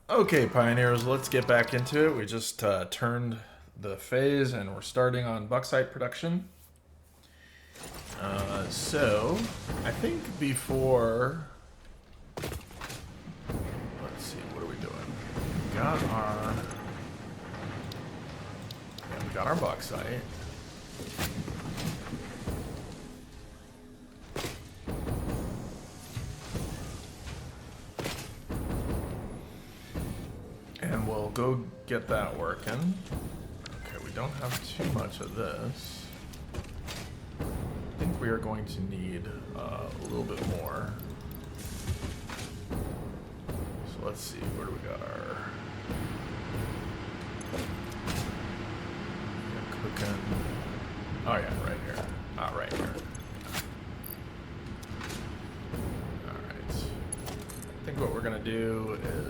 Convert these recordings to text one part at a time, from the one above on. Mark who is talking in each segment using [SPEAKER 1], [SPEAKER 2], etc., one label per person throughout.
[SPEAKER 1] Okay, Pioneers, let's get back into it. We just turned the phase and we're starting on bauxite production. So, I think before. Let's see, what are we doing? We got our. Yeah, we got our bauxite. And we'll go get that working. Okay, we don't have too much of this. I think we are going to need a little bit more. So let's see, where do we got our cooking? Oh yeah, right here. Right here. Alright. I think what we're gonna do is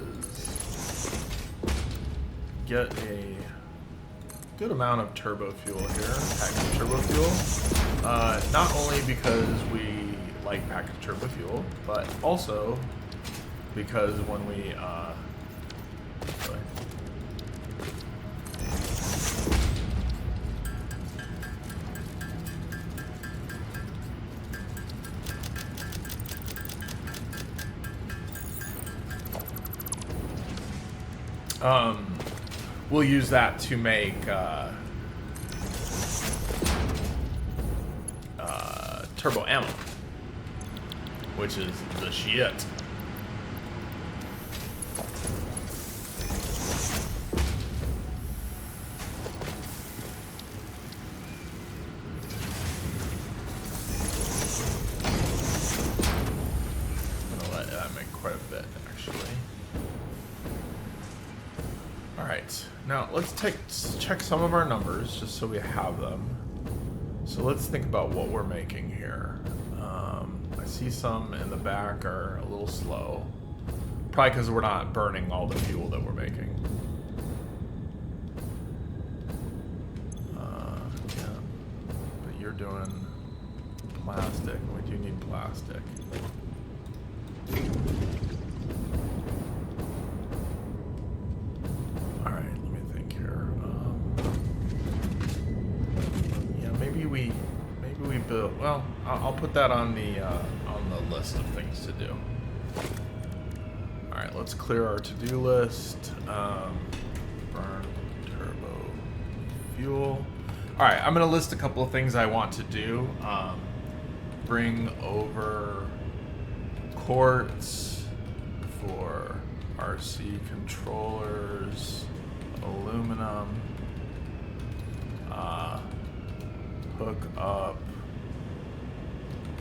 [SPEAKER 1] get a good amount of turbo fuel here, packaged turbo fuel. Not only because we like packaged turbo fuel, but also because when we really? We'll use that to make turbo ammo, which is the shit. I'm gonna let that make quite a bit, actually. Alright, now let's check some of our numbers just so we have them. So let's think about what we're making here. I see some in the back are a little slow. Probably because we're not burning all the fuel that we're making. Yeah, but you're doing plastic. We do need plastic. Alright, let me think here. Yeah, maybe we build. Well, I'll put that on the list of things to do. All right, let's clear our to-do list. Burn turbo fuel. All right, I'm gonna list a couple of things I want to do. Bring over quartz for RC controllers, aluminum. Hook up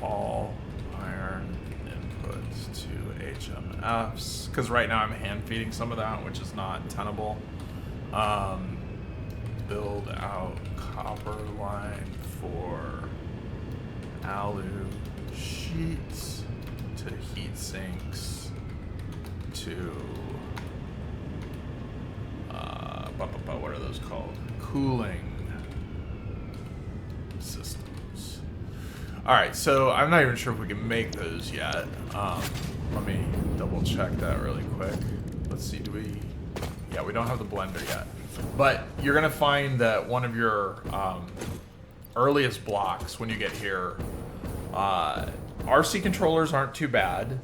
[SPEAKER 1] all iron inputs to HMFs, because right now I'm hand feeding some of that, which is not tenable. Build out copper line for alu sheets to heat sinks to what are those called? Cooling systems. All right, so I'm not even sure if we can make those yet. Let me double check that really quick. Let's see, do we? Yeah, we don't have the blender yet. But you're gonna find that one of your earliest blocks when you get here, RC controllers aren't too bad.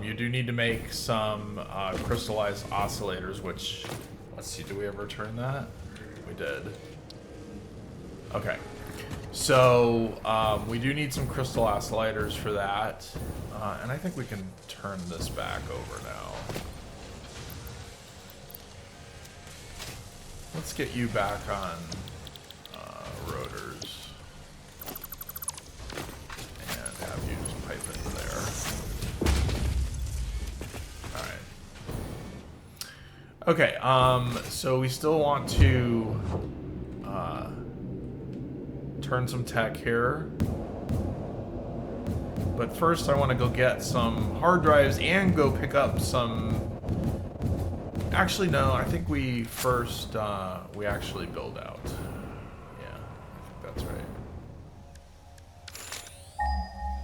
[SPEAKER 1] You do need to make some crystallized oscillators, which, let's see, do we ever turn that? We did. Okay. So we do need some crystal oscillators for that, and I think we can turn this back over now. Let's get you back on rotors and have you just pipe into there. All right. Okay. So we still want to turn some tech here. But first I want to go get some hard drives and go pick up some... Actually, no, I think we first, we actually build out. Yeah, I think that's right.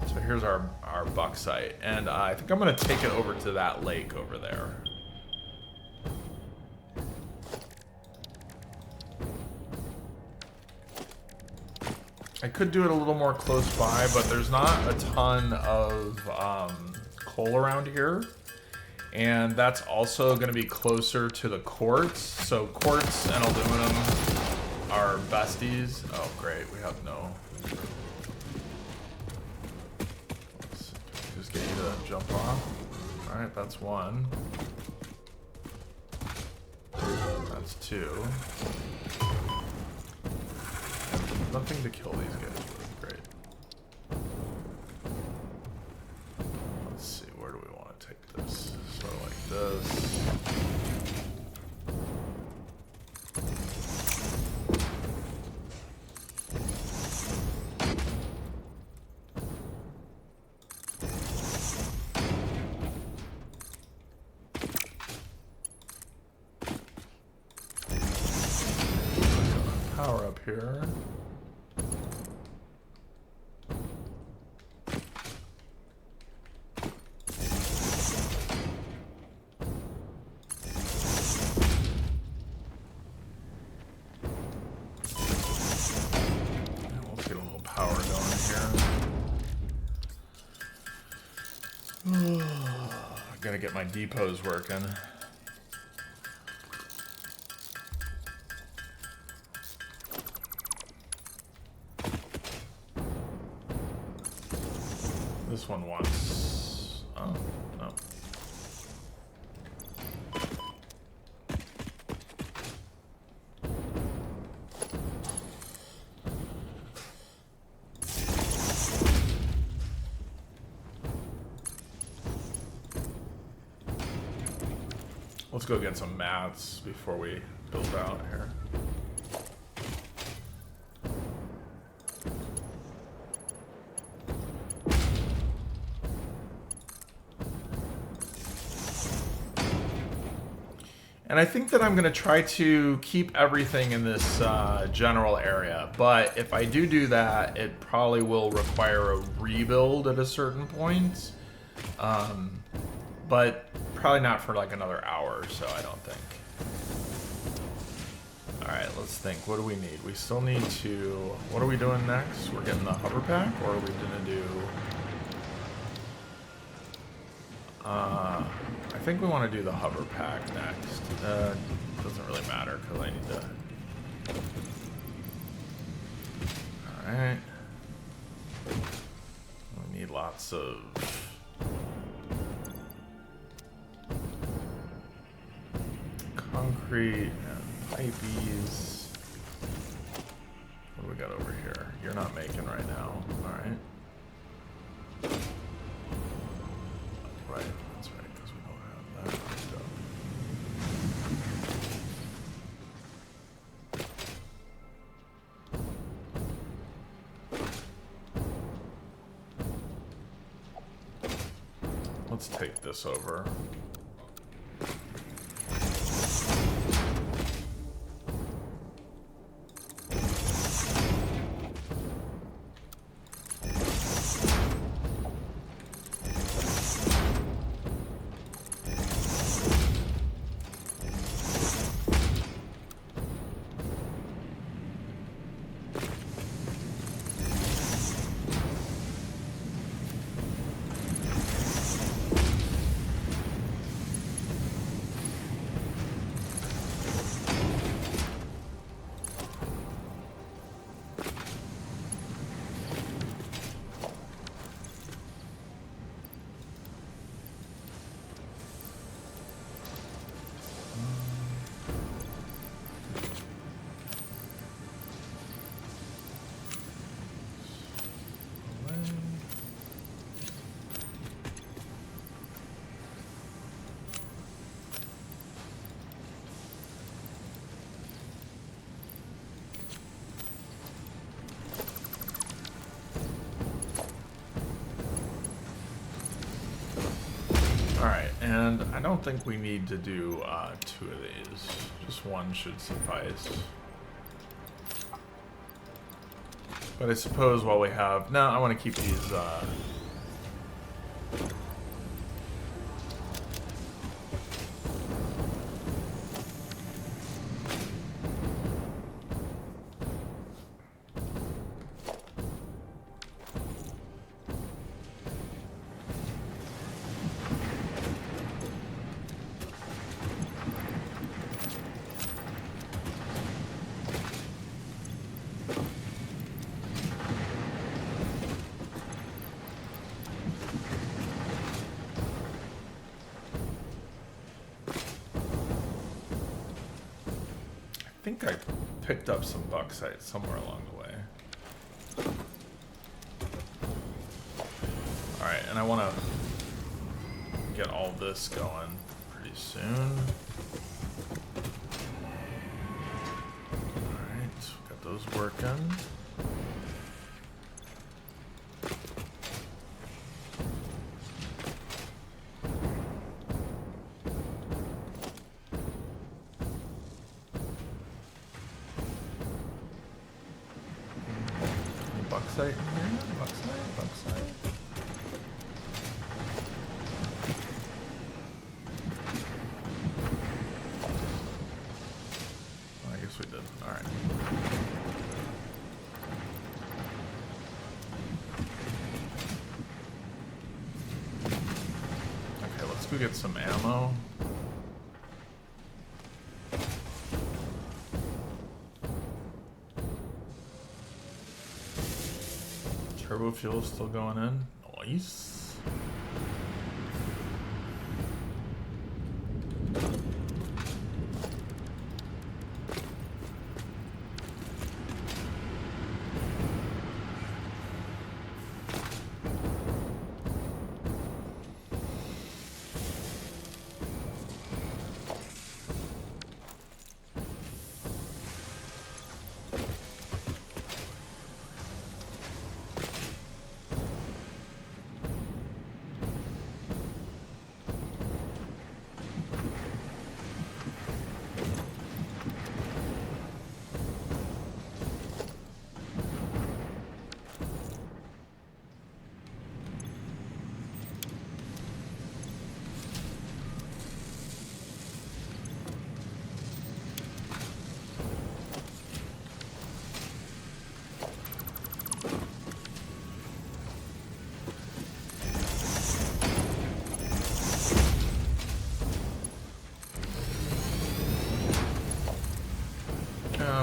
[SPEAKER 1] So here's our bauxite. And I think I'm going to take it over to that lake over there. I could do it a little more close by, but there's not a ton of coal around here. And that's also going to be closer to the quartz. So quartz and aluminum are besties. Oh, great. We have no... Let's just get you to jump off. Alright, that's one. That's two. And nothing to kill these guys with. Great. Let's see, where do we want to take this? Sort of like this. Power up here. Let's get a little power going here. Gotta get my depots working. This one wants... Oh, no. Let's go get some mats before we build out here. And I think that I'm going to try to keep everything in this general area. But if I do that, it probably will require a rebuild at a certain point. But probably not for like another hour or so, I don't think. Alright, let's think. What do we need? We still need to... What are we doing next? We're getting the Hoverpack? Or are we going to do... I think we want to do the Hoverpack next. Doesn't really matter because I need to... Alright. We need lots of... concrete and pipeys. What do we got over here? You're not making right now. Alright. Right, that's right, because we don't have that stuff. Let's take this over. And I don't think we need to do 2 of these. Just one should suffice. But I suppose while we have... No, I want to keep these... think I picked up some bauxite somewhere along the way. Alright, and I want to get all this going pretty soon. Alright, got those working. Bauxite in here? Bauxite. Oh, I guess we did. Alright. Okay, let's go get some ammo. Turbo fuel is still going in. Nice.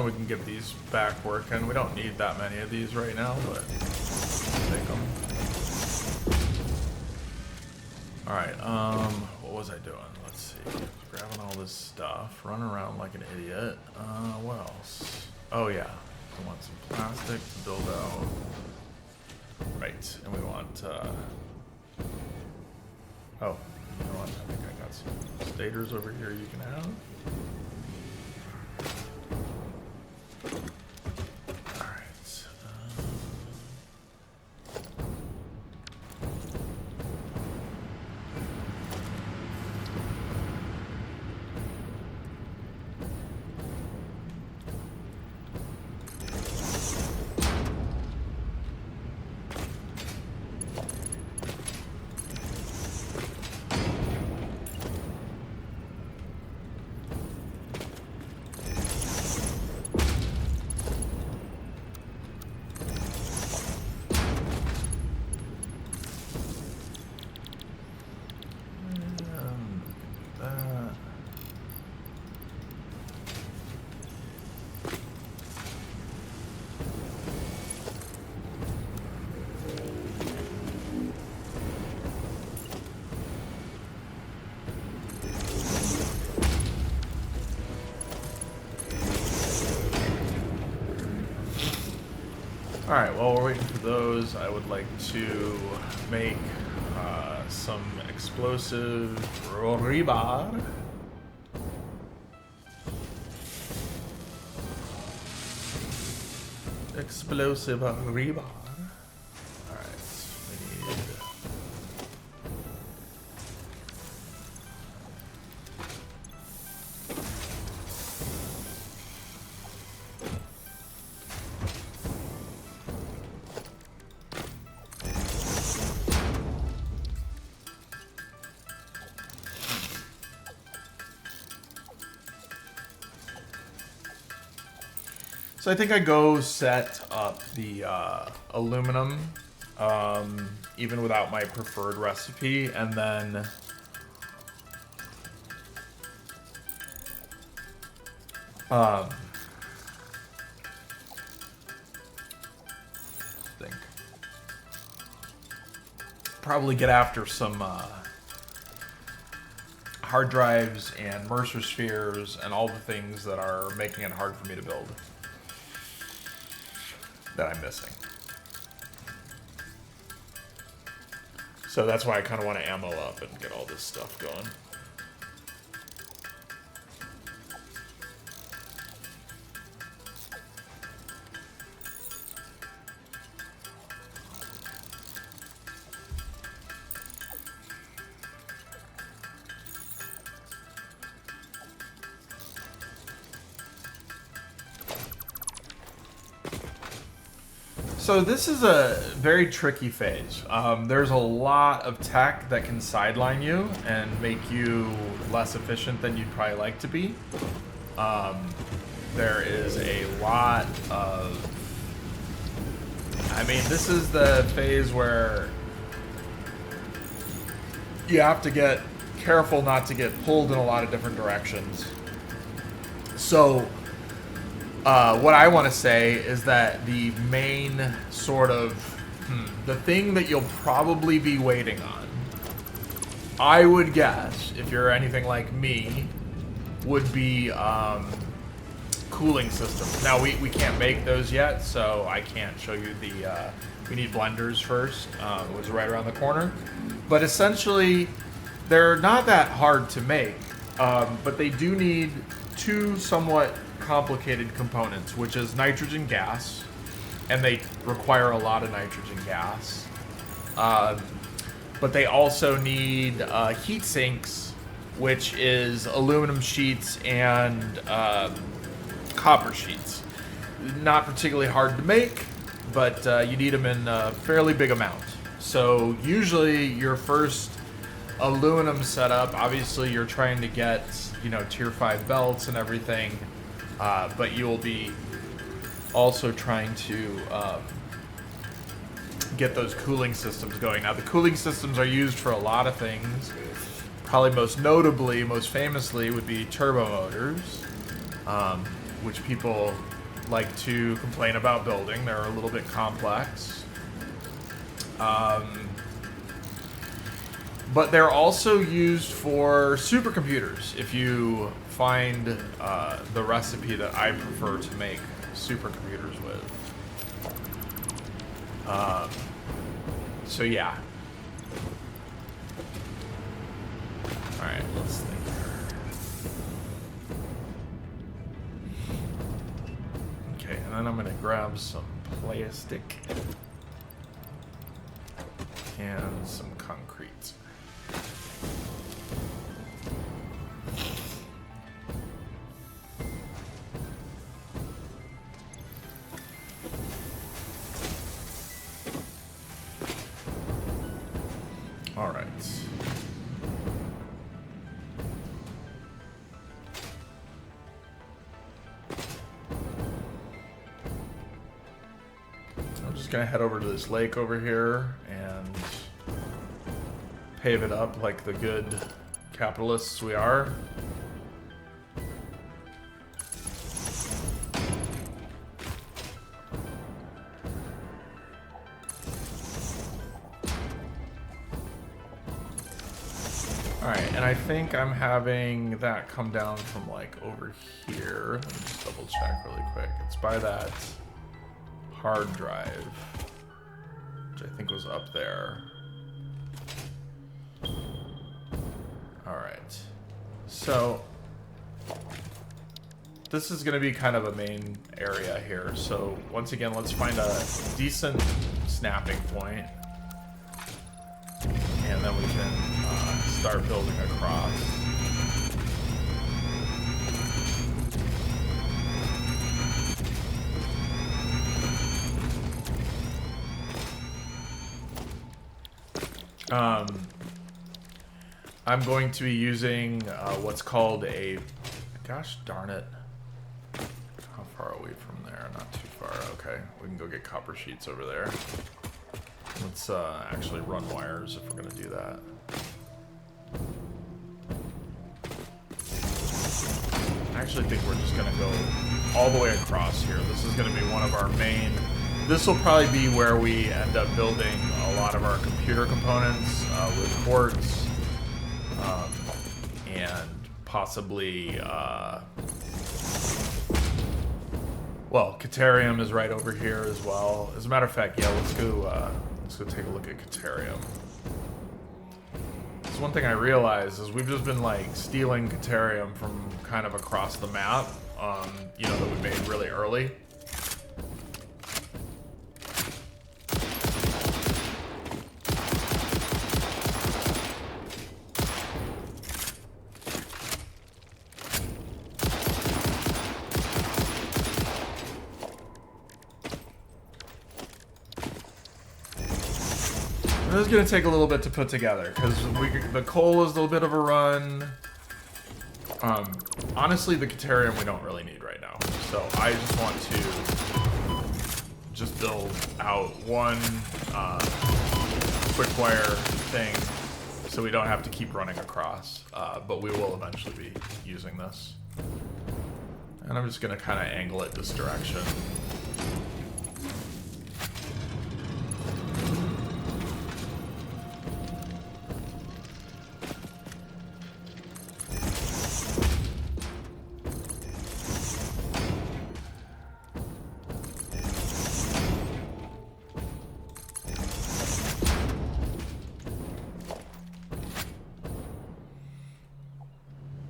[SPEAKER 1] We can get these back working. We don't need that many of these right now, but take them. Alright, what was I doing? Let's see. Grabbing all this stuff, running around like an idiot. What else? Oh yeah, I want some plastic to build out. Right, and we want, oh, you know what? I think I got some stators over here you can have. Alright, while we're waiting for those, I would like to make some explosive rebar. Explosive rebar. Alright, we need... So I think I go set up the aluminum, even without my preferred recipe, and then probably get after some hard drives and Mercer spheres and all the things that are making it hard for me to build that I'm missing. So that's why I kind of want to ammo up and get all this stuff going. So this is a very tricky phase. There's a lot of tech that can sideline you and make you less efficient than you'd probably like to be. There is a lot of... I mean, this is the phase where you have to get careful not to get pulled in a lot of different directions. So... what I want to say is that the main sort of the thing that you'll probably be waiting on, I would guess, if you're anything like me, would be cooling systems. Now we can't make those yet, so I can't show you the. We need blenders first, which is right around the corner. But essentially, they're not that hard to make, but they do need two somewhat complicated components, which is nitrogen gas, and they require a lot of nitrogen gas. But they also need heat sinks, which is aluminum sheets and copper sheets. Not particularly hard to make, but you need them in a fairly big amount. So usually your first aluminum setup, obviously you're trying to get, you know, tier 5 belts and everything. But you will be also trying to get those cooling systems going. Now, the cooling systems are used for a lot of things. Probably most notably, most famously, would be turbo motors, which people like to complain about building. They're a little bit complex. But they're also used for supercomputers. If you find the recipe that I prefer to make supercomputers with. So yeah. Alright, let's think here. Okay, and then I'm gonna grab some plastic and some concrete. All right. I'm just gonna head over to this lake over here and pave it up like the good capitalists we are. Alright, and I think I'm having that come down from like over here. Let me just double check really quick. It's by that hard drive, which I think was up there. Alright, so this is going to be kind of a main area here. So once again, let's find a decent snapping point, and then we can start building across. I'm going to be using what's called a, gosh darn it, how far are we from there? Not too far. Okay, we can go get copper sheets over there. Let's actually run wires if we're going to do that. I actually think we're just going to go all the way across here. This is going to be one of our main... This will probably be where we end up building a lot of our computer components with ports and possibly, well, Caterium is right over here as well. As a matter of fact, yeah, let's go take a look at Caterium. So one thing I realized is we've just been like stealing Caterium from kind of across the map, you know, that we made really early. This is going to take a little bit to put together because the coal is a little bit of a run. Honestly, the Caterium we don't really need right now. So I just want to just build out one quick wire thing so we don't have to keep running across. But we will eventually be using this. And I'm just going to kind of angle it this direction.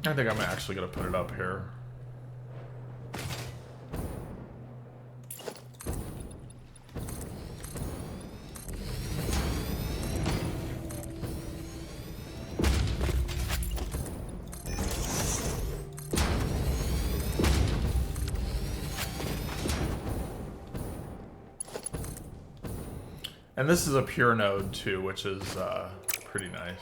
[SPEAKER 1] I think I'm actually going to put it up here. And this is a pure node too, which is pretty nice.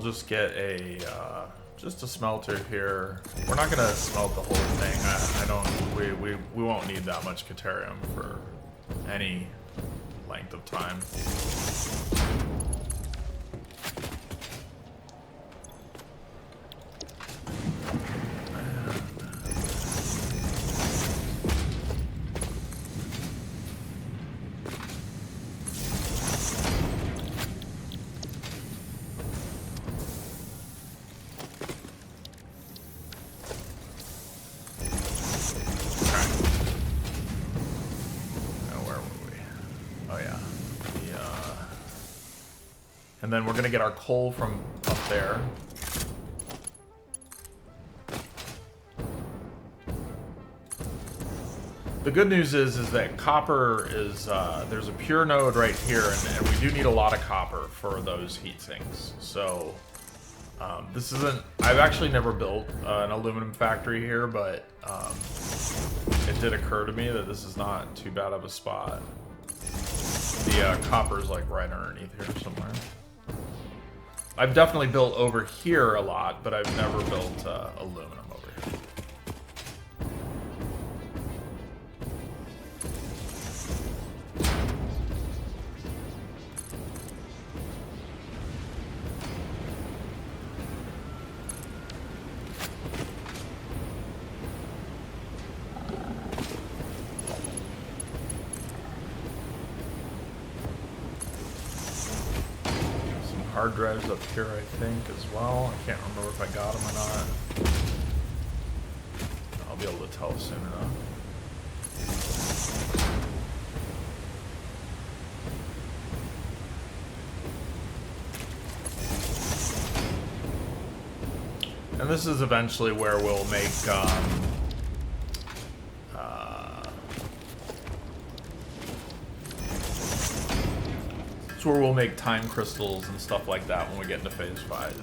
[SPEAKER 1] Just get a just a smelter here. We're not gonna smelt the whole thing. We won't need that much Caterium for any length of time. And then we're going to get our coal from up there. The good news is that copper is, there's a pure node right here, and we do need a lot of copper for those heat sinks. So, this isn't, I've actually never built an aluminum factory here, but it did occur to me that this is not too bad of a spot. The copper's like right underneath here somewhere. I've definitely built over here a lot, but I've never built aluminum over here. Hard drives up here, I think, as well. I can't remember if I got them or not. I'll be able to tell soon enough. And this is eventually where we'll make it's where we'll make time crystals and stuff like that when we get into phase 5.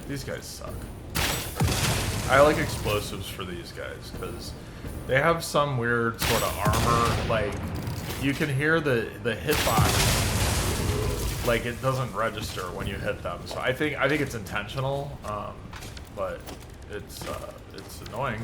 [SPEAKER 1] These guys suck. I like explosives for these guys because they have some weird sort of armor. Like, you can hear the hitbox. Like, it doesn't register when you hit them, so I think it's intentional, but it's annoying.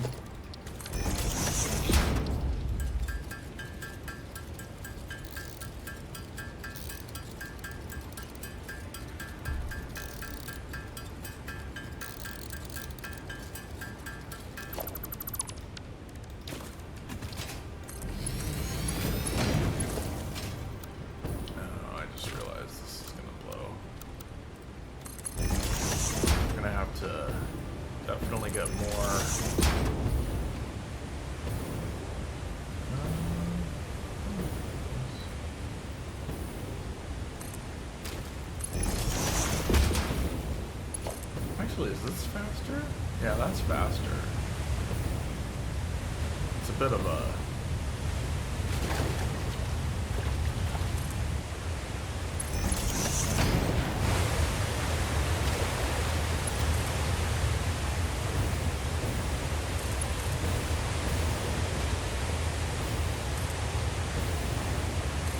[SPEAKER 1] bit of a...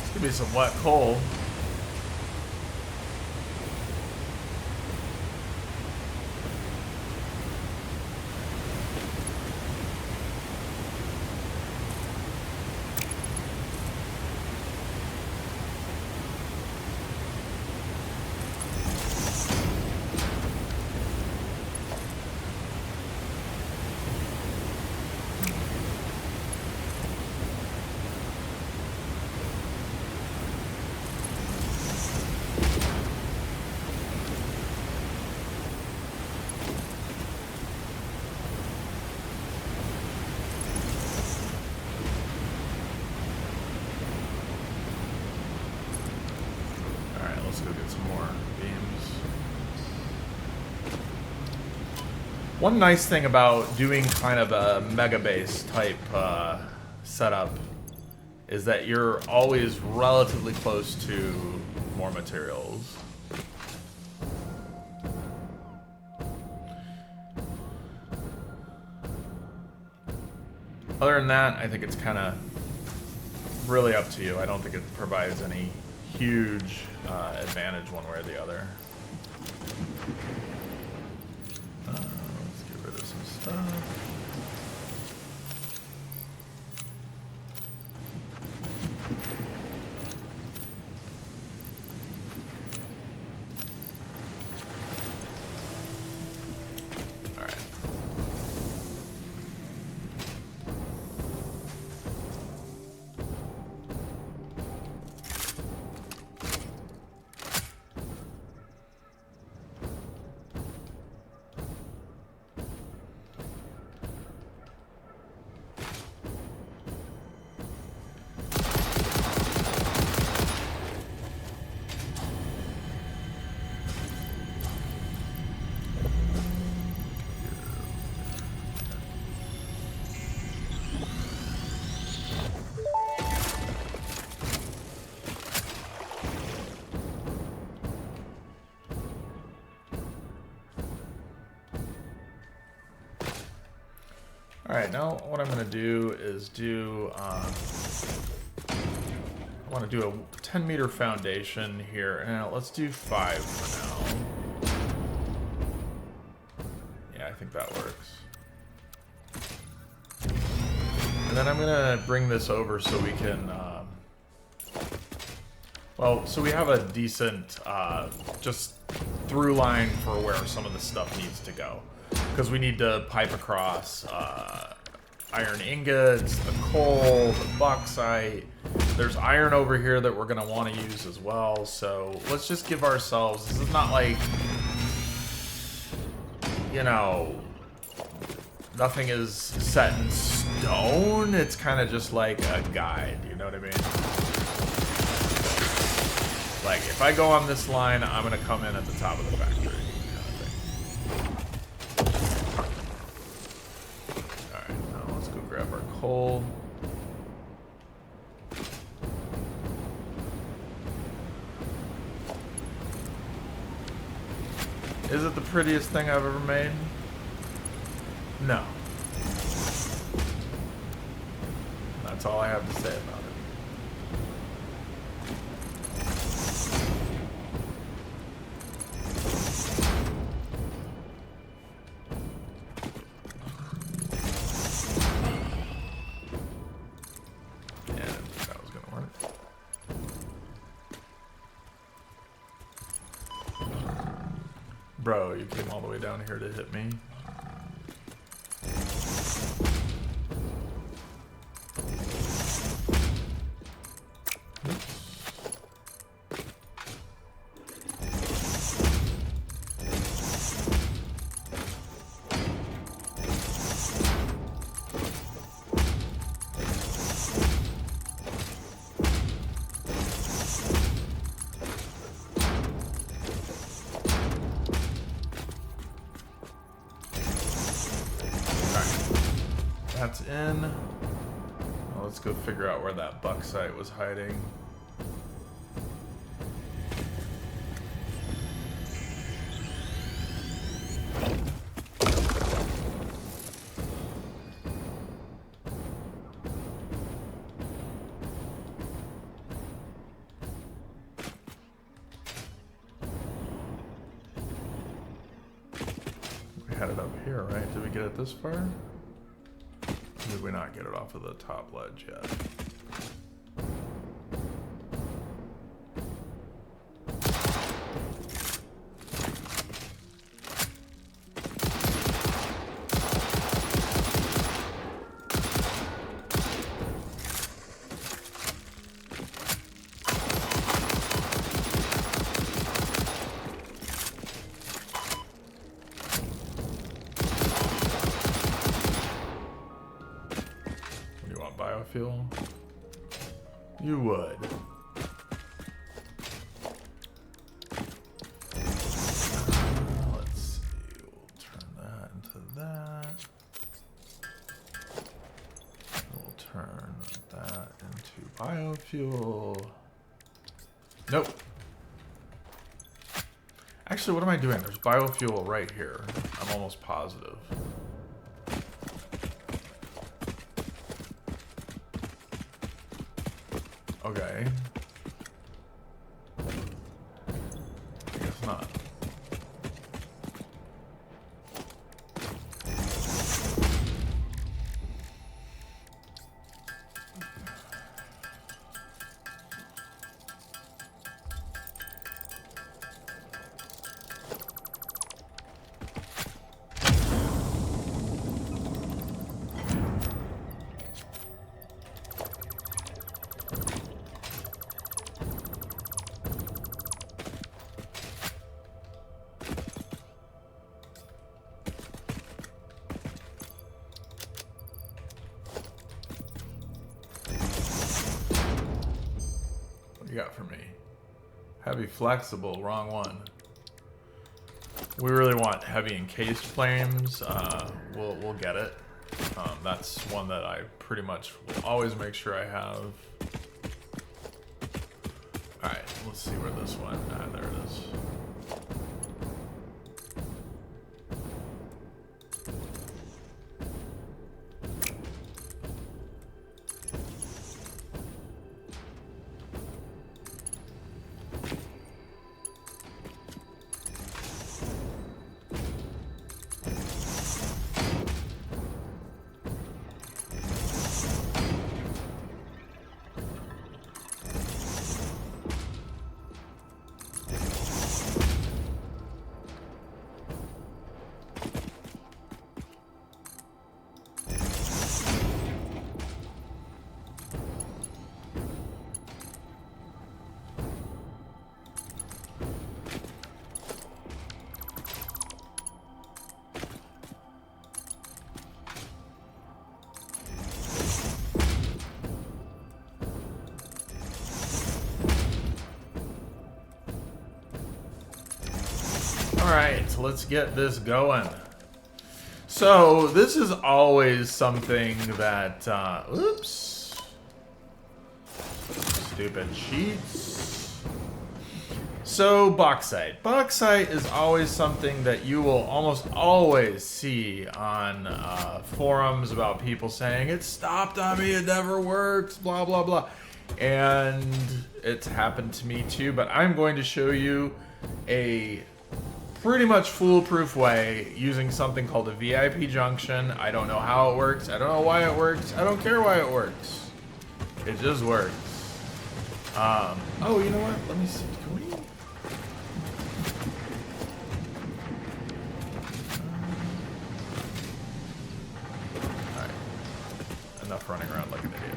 [SPEAKER 1] It's gonna be some wet coal. Let's go get some more beams. One nice thing about doing kind of a mega base type setup is that you're always relatively close to more materials. Other than that, I think it's kind of really up to you. I don't think it provides any huge advantage one way or the other. Let's get rid of some stuff. Alright, now what I'm going to do is I want to do a 10-meter foundation here. Now, let's do 5 for now. Yeah, I think that works. And then I'm going to bring this over so we can... well, so we have a decent just through line for where some of the stuff needs to go. Because we need to pipe across iron ingots, the coal, the bauxite. There's iron over here that we're going to want to use as well. So let's just give ourselves... This is not like, you know, nothing is set in stone. It's kind of just like a guide, you know what I mean? Like, if I go on this line, I'm going to come in at the top of the factory. Grab our coal. Is it the prettiest thing I've ever made? No. That's all I have to say about it. Bro, you came all the way down here to hit me. That's in. let's go figure out where that bauxite was hiding. We had it up here, right? Did we get it this far? Did we not get it off of the top ledge yet? Biofuel? You would. Let's see. We'll turn that into that. We'll turn that into biofuel. Nope. Actually, what am I doing? There's biofuel right here. I'm almost positive. Okay. I guess not. You got for me? Heavy flexible, wrong one. We really want heavy encased flames. We'll get it. That's one that I pretty much will always make sure I have. All right, let's see where this went. Ah, there it is. Alright, so let's get this going. So, this is always something that, oops. Stupid cheats. So, bauxite. Bauxite is always something that you will almost always see on forums about people saying, it stopped on me, it never works, blah, blah, blah. And it's happened to me too, but I'm going to show you a pretty much foolproof way using something called a VIP junction. I don't know how it works. I don't know why it works. I don't care why it works. It just works. Oh, you know what? Let me see. Can we? Alright. Enough running around like an idiot.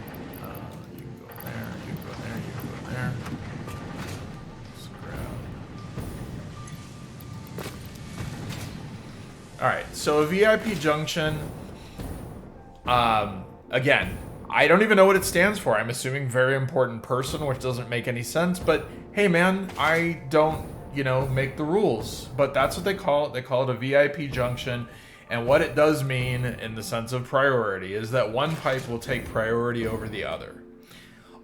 [SPEAKER 1] You can go there, you can go there, you can go there. Alright, so a VIP junction, again, I don't even know what it stands for. I'm assuming very important person, which doesn't make any sense, but hey man, I don't, make the rules. But that's what they call it. They call it a VIP junction, And what it does mean in the sense of priority is that one pipe will take priority over the other.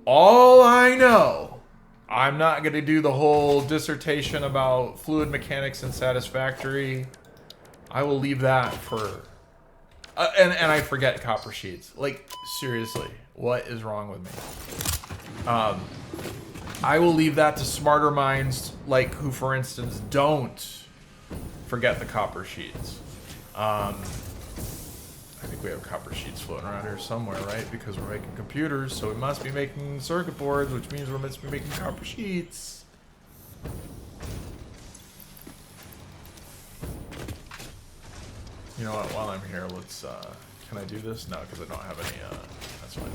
[SPEAKER 1] All I know, I'm not going to do the whole dissertation about fluid mechanics and Satisfactory. I will leave that for... and I forget copper sheets. Like, seriously, what is wrong with me? I will leave that to smarter minds, like who, for instance, don't forget the copper sheets. I think we have copper sheets floating around here somewhere, right? Because we're making computers, so we must be making circuit boards, which means we must be making copper sheets. You know what? While I'm here, let's... can I do this? No, because I don't have any... that's fine.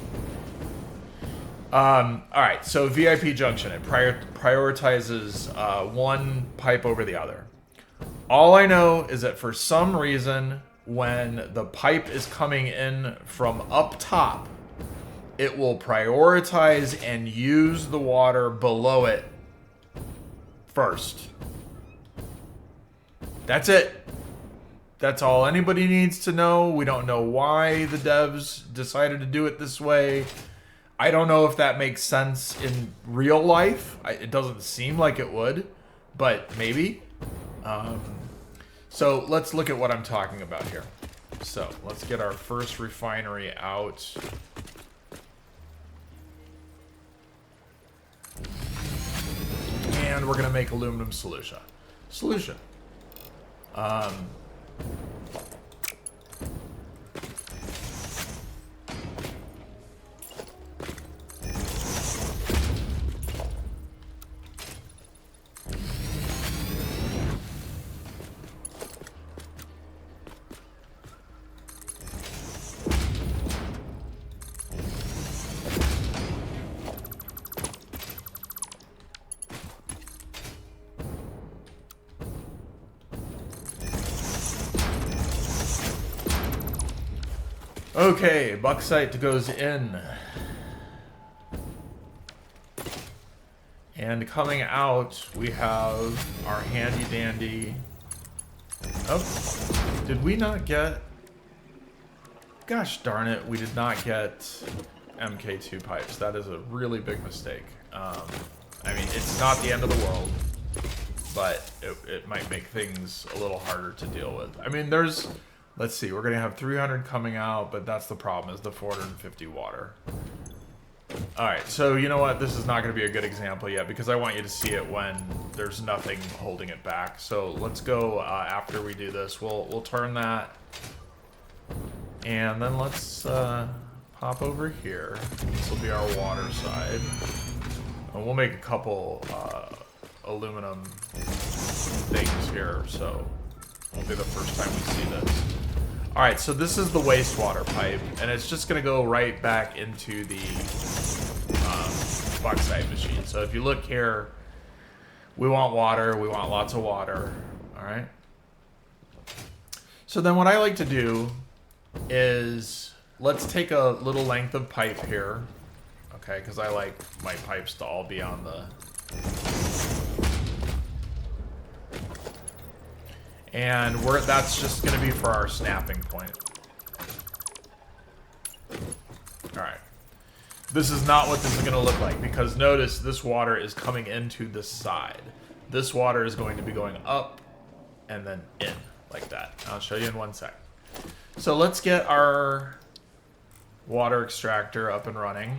[SPEAKER 1] Alright, so VIP junction. It prioritizes one pipe over the other. All I know is that for some reason, when the pipe is coming in from up top, it will prioritize and use the water below it first. That's it. That's all anybody needs to know. We don't know why the devs decided to do it this way. I don't know if that makes sense in real life. It doesn't seem like it would, but maybe. So let's look at what I'm talking about here. So let's get our first refinery out. And we're going to make aluminum solution. Okay, bauxite goes in. And coming out, we have our handy dandy... Oh, did we not get... Gosh darn it, we did not get MK2 pipes. That is a really big mistake. I mean, it's not the end of the world, but it might make things a little harder to deal with. I mean, there's... Let's see, we're going to have 300 coming out, but that's the problem, is the 450 water. Alright, so you know what? This is not going to be a good example yet, because I want you to see it when there's nothing holding it back. So let's go after we do this. We'll turn that. And then let's pop over here. This will be our water side. And we'll make a couple aluminum things here, so it won't be the first time we see this. Alright, so this is the wastewater pipe, and it's just going to go right back into the bauxite machine. So if you look here, we want water, we want lots of water, alright? So then what I like to do is, let's take a little length of pipe here, okay, because I like my pipes to all be on the... And that's just going to be for our snapping point. Alright. This is not what this is going to look like, because notice this water is coming into this side. This water is going to be going up and then in, like that. I'll show you in one sec. So let's get our water extractor up and running.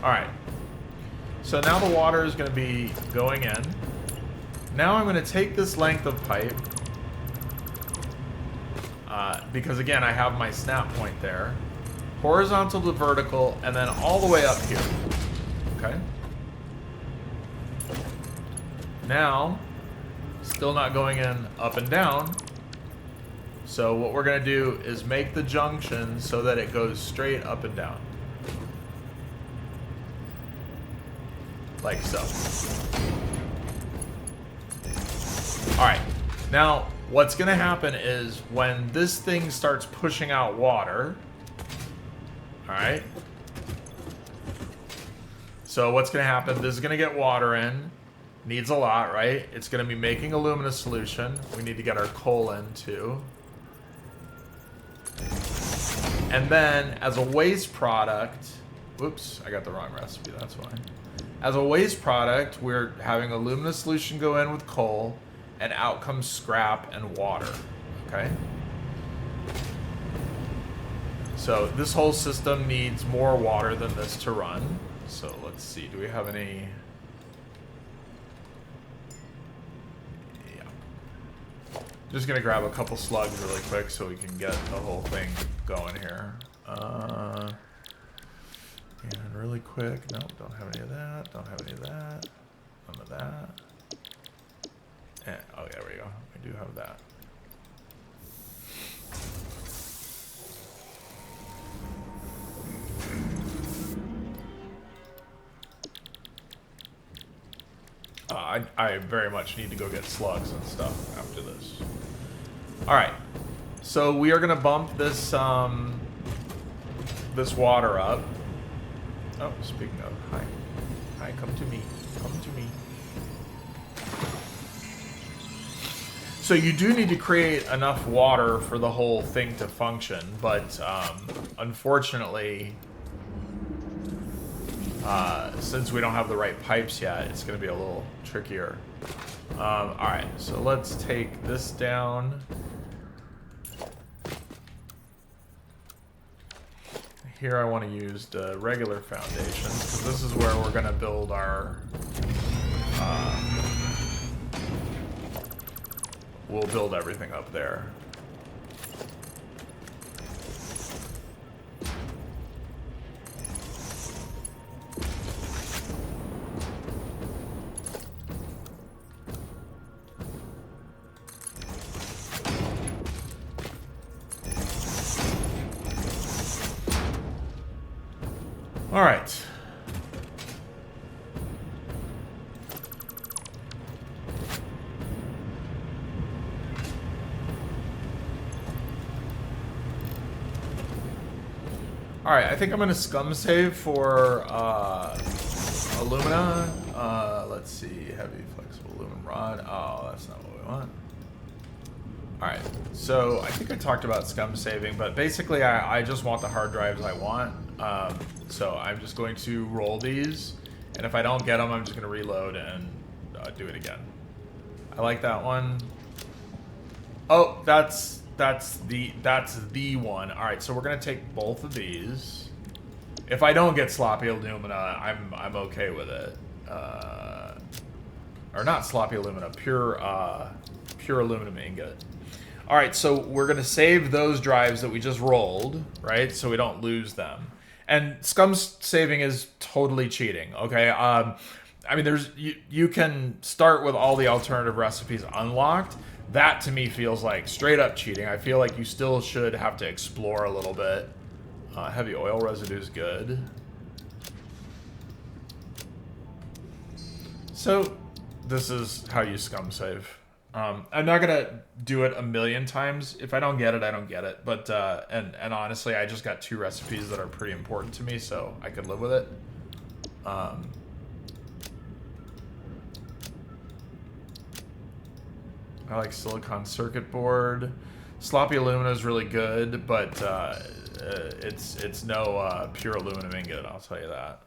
[SPEAKER 1] Alright, so now the water is going to be going in. Now I'm going to take this length of pipe, because again I have my snap point there, horizontal to vertical, and then all the way up here. Okay? Now, still not going in up and down, so what we're going to do is make the junction so that it goes straight up and down. Like so. Alright, now what's going to happen is when this thing starts pushing out water, all right? So what's going to happen, this is going to get water in. Needs a lot, right? It's going to be making a alumina solution. We need to get our coal in, too. And then, as a waste product... Whoops, I got the wrong recipe, that's why. As a waste product, we're having alumina solution go in with coal, and out comes scrap and water, okay? So this whole system needs more water than this to run. So let's see, do we have any... Yeah. Just gonna grab a couple slugs really quick so we can get the whole thing going here. And really quick, no, don't have any of that, don't have any of that, none of that. And, oh, there we go, we do have that. I very much need to go get slugs and stuff after this. Alright, so we are going to bump this, this water up. Oh, speaking of, hi. Hi, come to me. Come to me. So you do need to create enough water for the whole thing to function, but unfortunately, since we don't have the right pipes yet, it's going to be a little trickier. Alright, so let's take this down. Here I want to use the regular foundations, because this is where we're going to build our... we'll build everything up there. All right. All right, I think I'm gonna scum save for alumina. Let's see, heavy flexible aluminum rod. Oh, that's not what we want. All right, so I think I talked about scum saving, but basically I just want the hard drives I want. So I'm just going to roll these, and if I don't get them, I'm just going to reload and do it again. I like that one. Oh, that's the one. All right, so we're going to take both of these. If I don't get sloppy alumina, I'm okay with it. Or not sloppy alumina, pure aluminum ingot. All right, so we're going to save those drives that we just rolled, right? So we don't lose them. And scum saving is totally cheating, okay? I mean, you can start with all the alternative recipes unlocked. That, to me, feels like straight up cheating. I feel like you still should have to explore a little bit. Heavy oil residue is good. So, this is how you scum save. I'm not gonna do it a million times. If I don't get it, I don't get it. But and honestly, I just got 2 recipes that are pretty important to me, so I could live with it. I like silicon circuit board. Sloppy alumina is really good, but it's no pure aluminum ingot. I'll tell you that.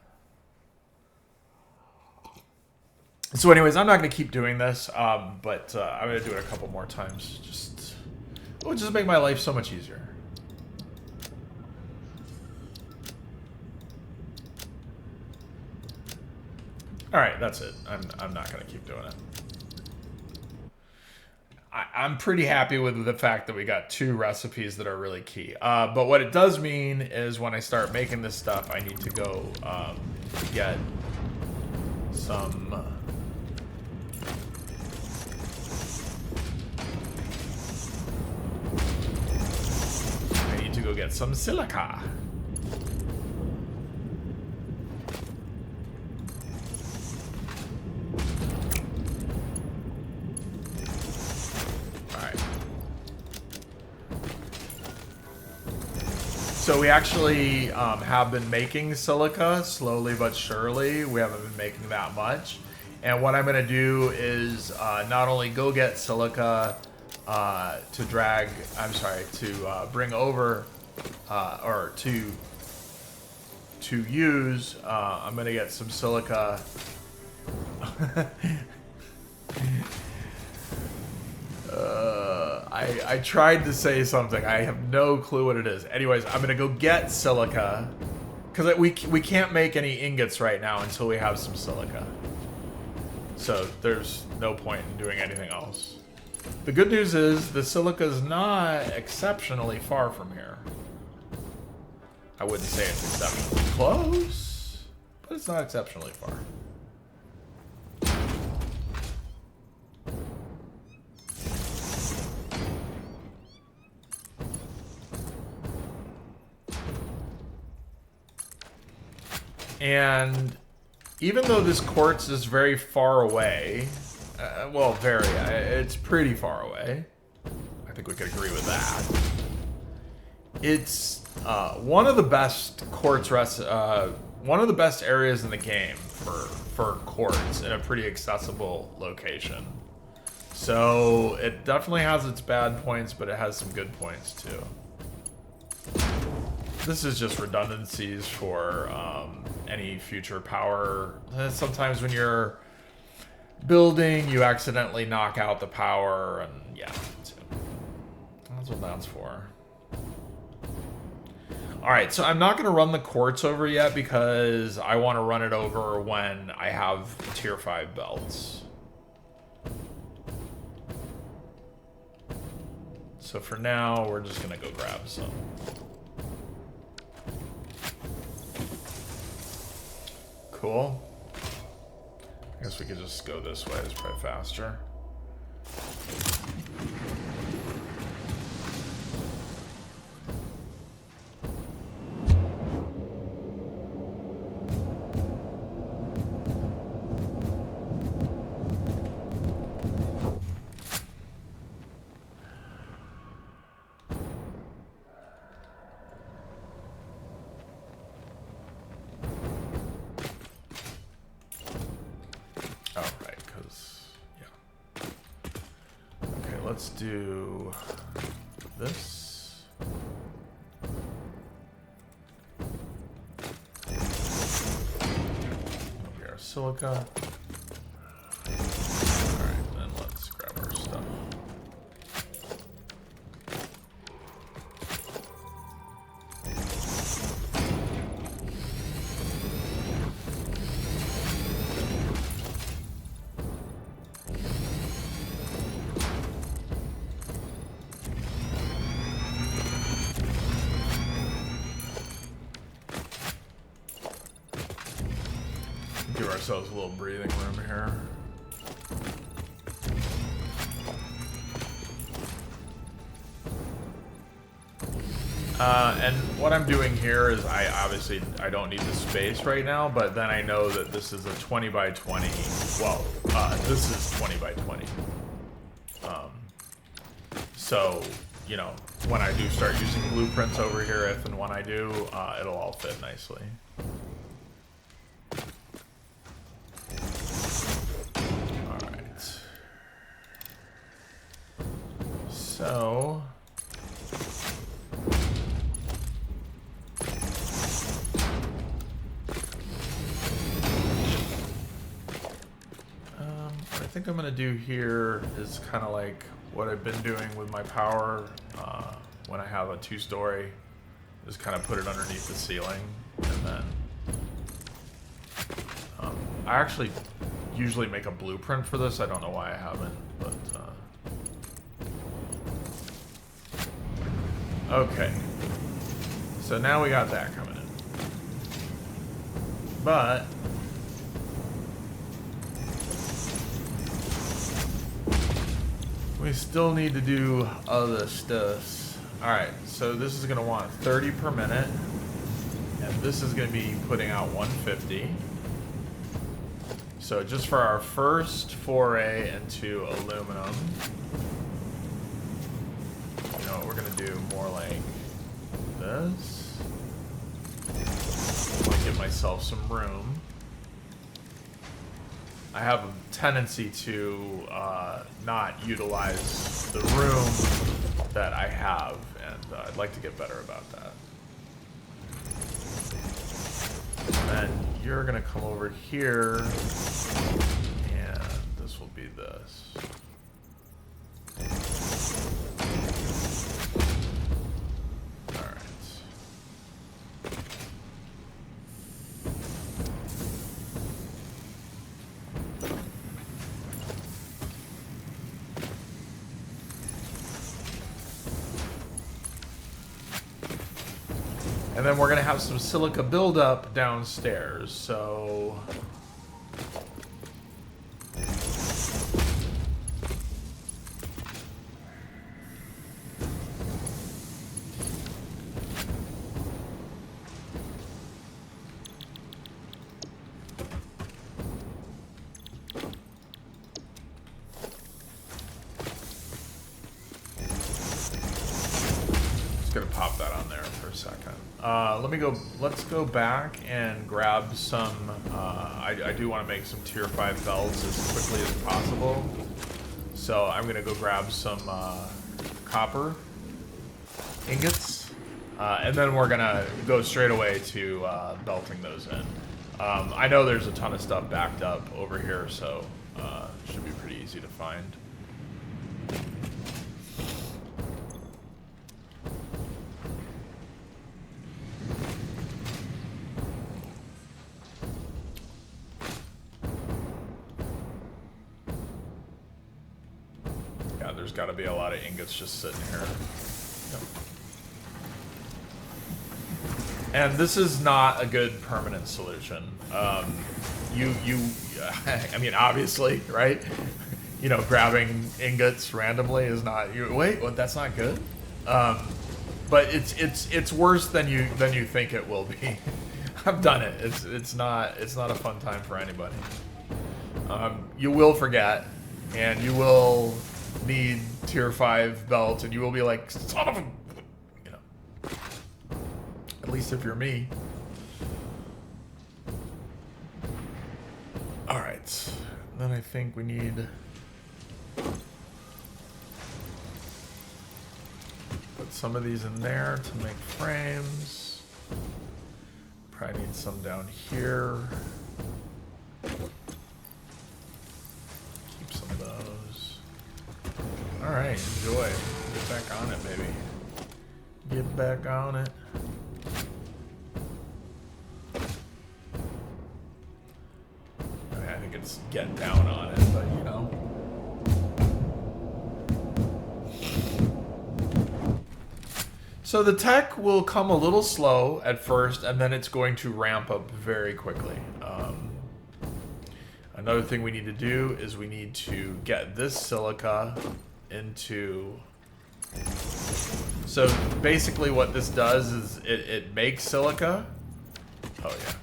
[SPEAKER 1] So anyways, I'm not going to keep doing this, but I'm going to do it a couple more times. It would just make my life so much easier. Alright, that's it. I'm not going to keep doing it. I'm pretty happy with the fact that we got 2 recipes that are really key. But what it does mean is when I start making this stuff, I need to go get some... go get some silica. Alright. So we actually have been making silica slowly but surely. We haven't been making that much. And what I'm going to do is not only go get silica to bring over, or to use, I'm going to get some silica. I tried to say something. I have no clue what it is. Anyways, I'm going to go get silica. Because we can't make any ingots right now until we have some silica. So there's no point in doing anything else. The good news is the silica is not exceptionally far from here. I wouldn't say it's exceptionally close, but it's not exceptionally far. And even though this quartz is very far away, it's pretty far away. I think we could agree with that. It's one of the best one of the best areas in the game for quartz in a pretty accessible location. So it definitely has its bad points, but it has some good points too. This is just redundancies for any future power. Sometimes when you're building, you accidentally knock out the power, and yeah, that's what that's for. Alright, so I'm not going to run the quartz over yet because I want to run it over when I have tier 5 belts. So for now, we're just going to go grab some. Cool. I guess we could just go this way. It's probably faster. Let's do this. Over our silica. Alright, then let's grab our stuff. Give ourselves a little breathing room here. And what I'm doing here is I don't need the space right now, but then I know that this is a 20 by 20. Well, this is 20 by 20. So, you know, when I do start using blueprints over here, if and when I do, it'll all fit nicely. So, what I think I'm going to do here is kind of like what I've been doing with my power when I have a 2-story, is kind of put it underneath the ceiling, and then I actually usually make a blueprint for this. I don't know why I haven't, but okay, so now we got that coming in, but we still need to do other stuff. Alright, so this is going to want 30 per minute, and this is going to be putting out 150. So just for our first foray into aluminum, you know what we're going to do? More like this. myself some room. I have a tendency to not utilize the room that I have, and I'd like to get better about that. And then you're gonna come over here, and this will be this. And then we're going to have some silica buildup downstairs, so... Just going to pop that on there for a second. Let's go back and grab some, I do want to make some tier 5 belts as quickly as possible. So I'm going to go grab some copper ingots. And then we're going to go straight away to belting those in. I know there's a ton of stuff backed up over here, so it should be pretty easy to find. There's got to be a lot of ingots just sitting here. Yep. And this is not a good permanent solution. I mean, obviously, right? You know, grabbing ingots randomly is not. Wait, what? That's not good. But it's worse than you think it will be. I've done it. It's not a fun time for anybody. You will forget, and you will need tier 5 belts, and you will be like, son of a, you know, at least if you're me. All right, then I think we need put some of these in there to make frames. Probably need some down here. Keep some of those. Alright, enjoy. Get back on it, baby. Get back on it. I mean, I think it's get down on it, but you know. So the tech will come a little slow at first, and then it's going to ramp up very quickly. Another thing we need to do is we need to get this silica into... So basically what this does is it makes silica. Oh yeah.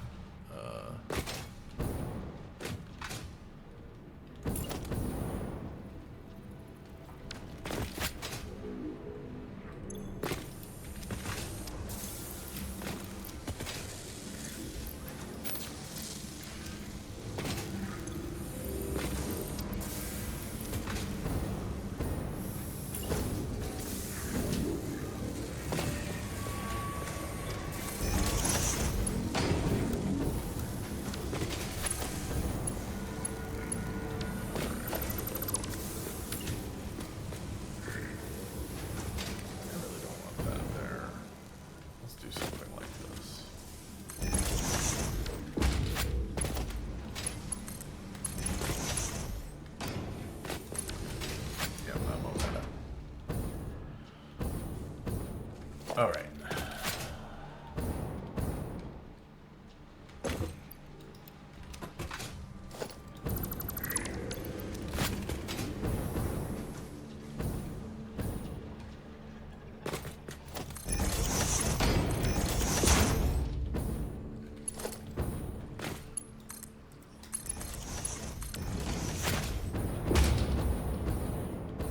[SPEAKER 1] All right.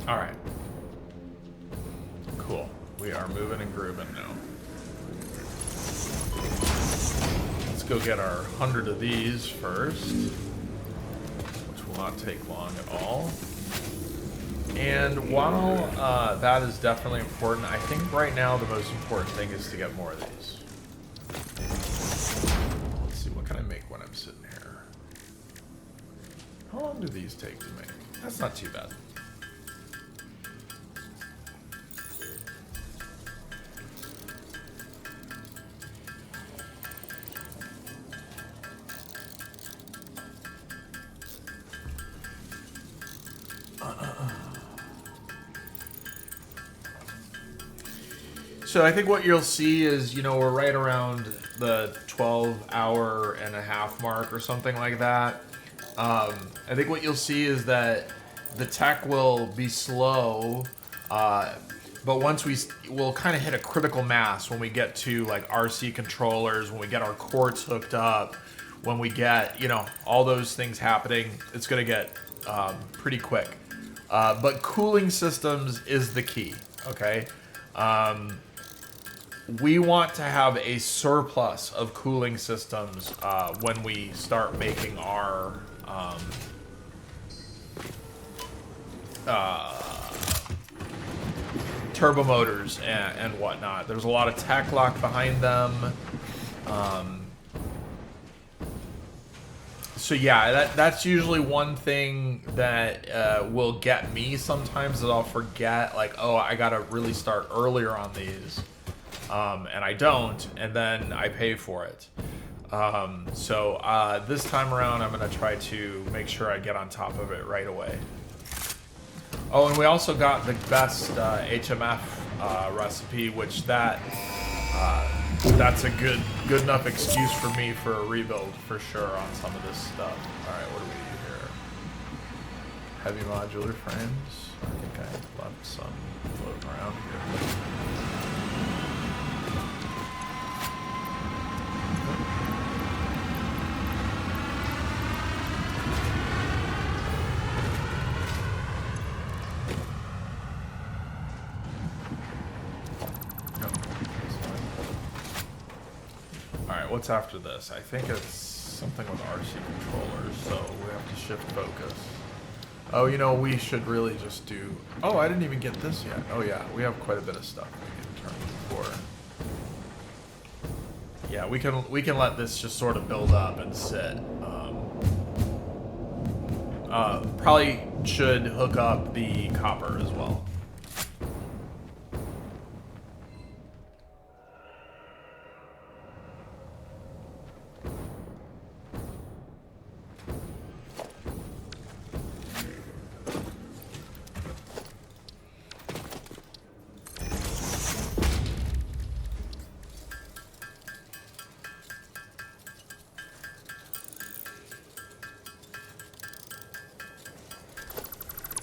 [SPEAKER 1] All right. Cool. We are moving and grooving now. Let's go get our 100 of these first, which will not take long at all. And while that is definitely important, I think right now the most important thing is to get more of these. Let's see, what can I make when I'm sitting here? How long do these take to make? That's not too bad. So I think what you'll see is, you know, we're right around the 12-hour-and-a-half mark or something like that. I think what you'll see is that the tech will be slow, but once we'll kind of hit a critical mass when we get to like RC controllers, when we get our quartz hooked up, when we get, you know, all those things happening, it's going to get pretty quick. But cooling systems is the key, okay? We want to have a surplus of cooling systems when we start making our turbo motors and whatnot. There's a lot of tech lock behind them. So yeah, that's usually one thing that will get me sometimes, that I'll forget, like, oh, I gotta really start earlier on these. And I don't, and then I pay for it. So this time around, I'm going to try to make sure I get on top of it right away. Oh, and we also got the best HMF recipe, which that's a good enough excuse for me for a rebuild for sure on some of this stuff. All right, what do we do here? Heavy modular frames. I think I left some floating around here. What's after this? I think it's something with RC controllers, so we have to shift focus. Oh, you know, we should really just do... Oh, I didn't even get this yet. Oh yeah, we have quite a bit of stuff we can turn for. Yeah, we can let this just sort of build up and sit. Probably should hook up the copper as well.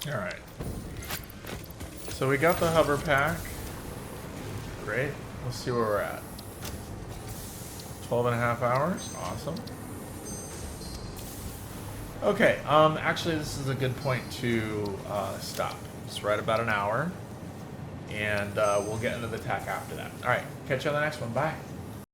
[SPEAKER 1] Alright. So we got the Hoverpack. Great. Let's see where we're at. 12.5 hours. Awesome. Okay, actually this is a good point to stop. It's right about an hour. And we'll get into the tech after that. Alright, catch you on the next one. Bye.